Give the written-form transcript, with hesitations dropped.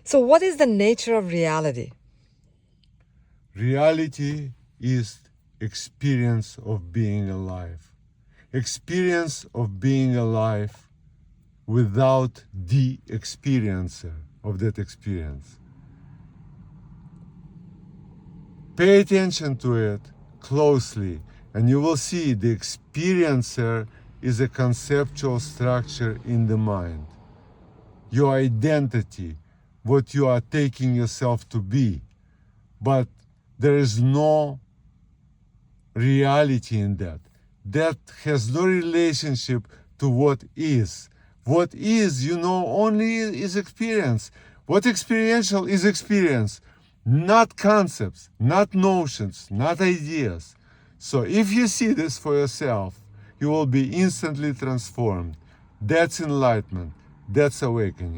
So what is the nature of reality? Reality is experience of being alive. Experience of being alive without the experiencer of that experience. Pay attention to it closely, and you will see the experiencer is a conceptual structure in the mind. Your identity, what you are taking yourself to be. But there is no reality in that. That has no relationship to what is. What is, only is experience. What experiential is experience, not concepts, not notions, not ideas. So if you see this for yourself, you will be instantly transformed. That's enlightenment. That's awakening.